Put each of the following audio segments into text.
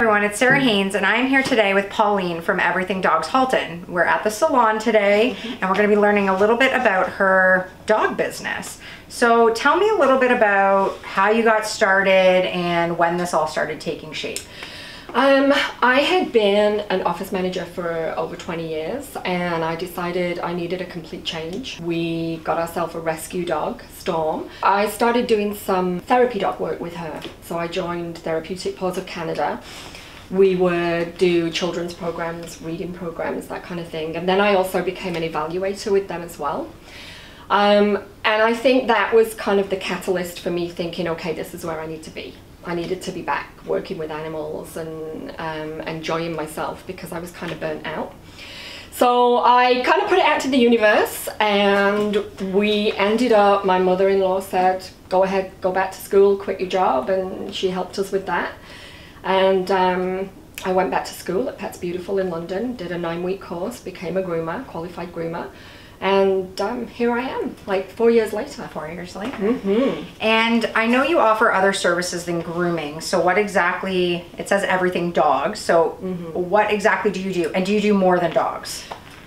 everyone, it's Sara Haines and I'm here today with Pauline from Everything Dogs Halton. We're at the salon today and we're going to be learning a little bit about her dog business. So tell me a little bit about how you got started and when this all started taking shape. I had been an office manager for over 20 years and I decided I needed a complete change. We got ourselves a rescue dog, Storm. I started doing some therapy dog work with her. So I joined Therapeutic Paws of Canada. We would do children's programs, reading programs, that kind of thing. And then I also became an evaluator with them as well. And I think that was kind of the catalyst for me thinking, okay, this is where I need to be. I needed to be back working with animals and enjoying myself because I was kind of burnt out. So I kind of put it out to the universe and we ended up, my mother-in-law said, go ahead, go back to school, quit your job, and she helped us with that. And I went back to school at Pets Beautiful in London, did a 9-week course, became a groomer, qualified groomer. And here I am, like 4 years later. 4 years later. And I know you offer other services than grooming. So what exactly, it says Everything Dogs. So what exactly do you do? And do you do more than dogs?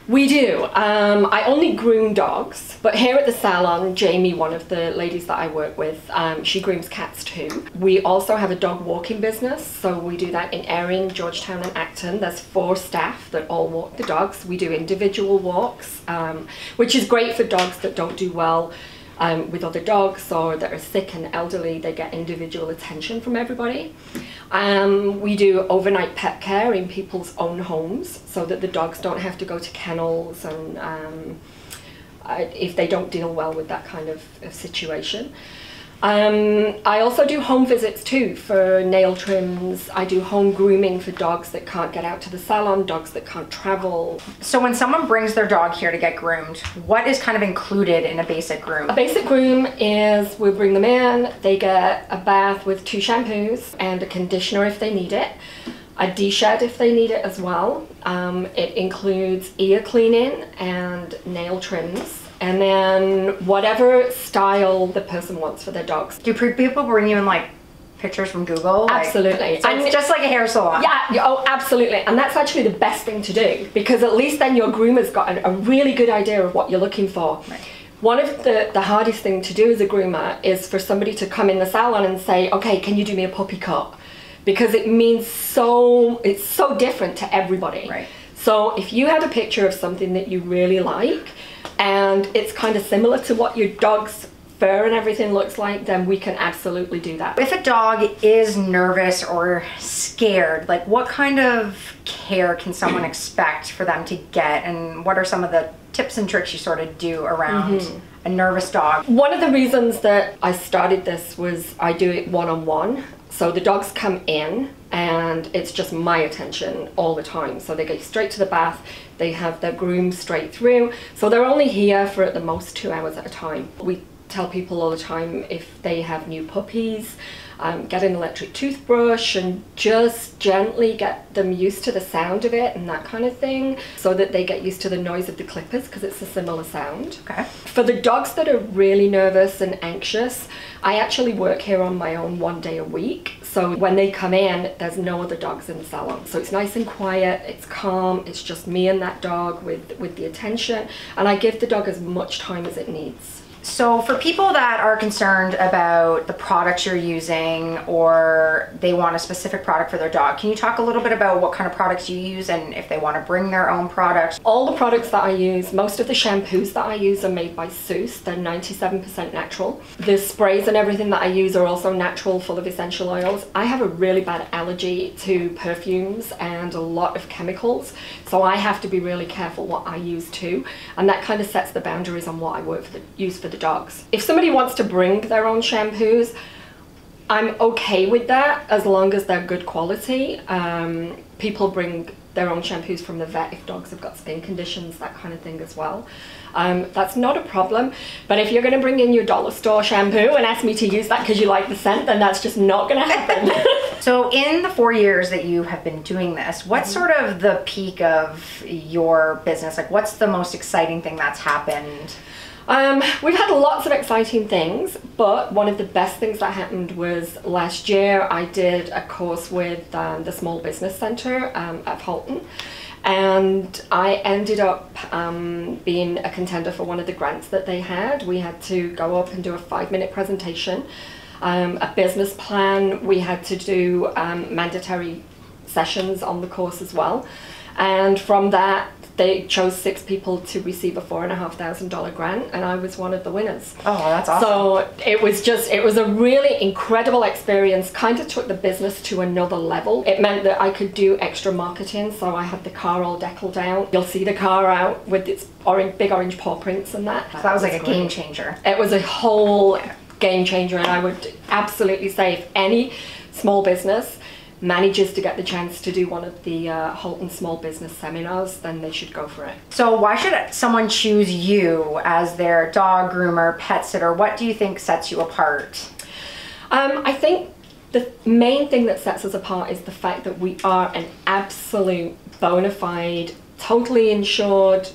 We do. I only groom dogs, but here at the salon, Jamie, one of the ladies that I work with, she grooms cats too. We also have a dog walking business, so we do that in Erin, Georgetown and Acton. There's 4 staff that all walk the dogs. We do individual walks, which is great for dogs that don't do well with other dogs or that are sick and elderly. They get individual attention from everybody. We do overnight pet care in people's own homes so that the dogs don't have to go to kennels and if they don't deal well with that kind of situation. I also do home visits too for nail trims. I do home grooming for dogs that can't get out to the salon, dogs that can't travel. So when someone brings their dog here to get groomed, what is kind of included in a basic groom? A basic groom is we bring them in, they get a bath with 2 shampoos and a conditioner if they need it, a de-shed if they need it as well. It includes ear cleaning and nail trims. And then whatever style the person wants for their dogs. Do people bring you in like pictures from Google? Absolutely. So it's just like a hair salon. Yeah, oh absolutely. And that's actually the best thing to do because at least then your groomer's got a really good idea of what you're looking for. Right. One of the hardest thing to do as a groomer is for somebody to come in the salon and say, okay, can you do me a puppy cut? Because it means it's so different to everybody. Right. So if you had a picture of something that you really like, and it's kind of similar to what your dog's fur and everything looks like, then we can absolutely do that. If a dog is nervous or scared, like what kind of care can someone expect for them to get, and what are some of the tips and tricks you sort of do around a nervous dog? One of the reasons that I started this was I do it one-on-one. So the dogs come in and it's just my attention all the time. So they go straight to the bath, they have their groom straight through. So they're only here for at the most 2 hours at a time. We tell people all the time if they have new puppies, get an electric toothbrush and just gently get them used to the sound of it and that kind of thing so that they get used to the noise of the clippers because it's a similar sound. Okay. For the dogs that are really nervous and anxious, I actually work here on my own 1 day a week. So when they come in, there's no other dogs in the salon. So it's nice and quiet, it's calm, it's just me and that dog with the attention, and I give the dog as much time as it needs. So for people that are concerned about the products you're using or they want a specific product for their dog, can you talk a little bit about what kind of products you use and if they want to bring their own products? All the products that I use, most of the shampoos that I use are made by Seuss. They're 97% natural. The sprays and everything that I use are also natural, full of essential oils. I have a really bad allergy to perfumes and a lot of chemicals, so I have to be really careful what I use too, and that kind of sets the boundaries on what I use for the dogs. If somebody wants to bring their own shampoos, I'm okay with that as long as they're good quality. People bring their own shampoos from the vet if dogs have got skin conditions, that kind of thing as well. That's not a problem, but if you're going to bring in your dollar store shampoo and ask me to use that because you like the scent, then that's just not going to happen. So in the 4 years that you have been doing this, what's sort of the peak of your business? Like what's the most exciting thing that's happened? We've had lots of exciting things, but one of the best things that happened was last year I did a course with the Small Business Centre at Halton, and I ended up being a contender for one of the grants that they had. We had to go up and do a 5-minute presentation, a business plan. We had to do mandatory sessions on the course as well, and from that they chose 6 people to receive a $4,500 grant, and I was one of the winners. Oh, that's awesome. So it was a really incredible experience, kind of took the business to another level. It meant that I could do extra marketing, so I had the car all deckled out. You'll see the car out with its big orange paw prints and that. So that was like a game changer. It was a whole game changer, and I would absolutely say if any small business manages to get the chance to do one of the Halton Small Business Seminars, then they should go for it. So why should someone choose you as their dog groomer, pet sitter? What do you think sets you apart? I think the main thing that sets us apart is the fact that we are an absolute bona fide, totally insured,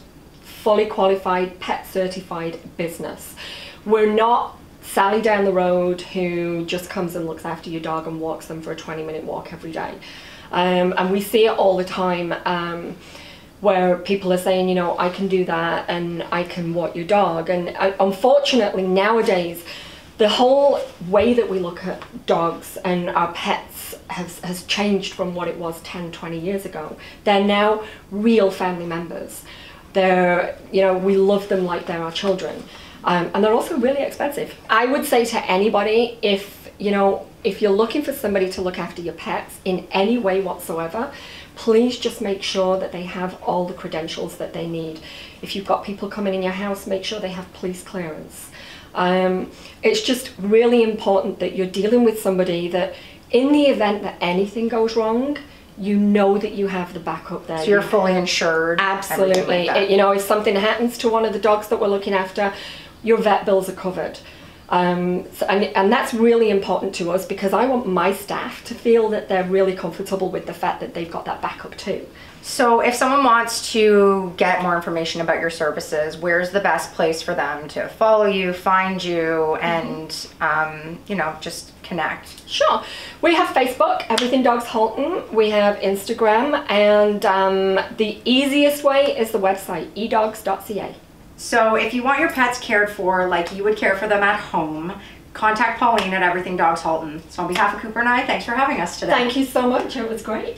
fully qualified, pet certified business. We're not Sally down the road who just comes and looks after your dog and walks them for a 20-minute walk every day. And we see it all the time where people are saying, you know, I can do that and I can walk your dog. And unfortunately nowadays, the whole way that we look at dogs and our pets has changed from what it was 10, 20 years ago. They're now real family members. They're, you know, we love them like they're our children. And they're also really expensive. I would say to anybody, if you're looking for somebody to look after your pets in any way whatsoever, please just make sure that they have all the credentials that they need. If you've got people coming in your house, make sure they have police clearance. It's just really important that you're dealing with somebody that in the event that anything goes wrong, you know that you have the backup there. So you're fully insured. Absolutely. Like if something happens to one of the dogs that we're looking after, your vet bills are covered. And that's really important to us, because I want my staff to feel that they're really comfortable with the fact that they've got that backup too. So if someone wants to get more information about your services, where's the best place for them to follow you, find you, and just connect? Sure. We have Facebook, Everything Dogs Halton. We have Instagram, and the easiest way is the website, edogs.ca. So if you want your pets cared for like you would care for them at home, contact Pauline at Everything Dogs Halton. So on behalf of Cooper and I, thanks for having us today. Thank you so much. It was great.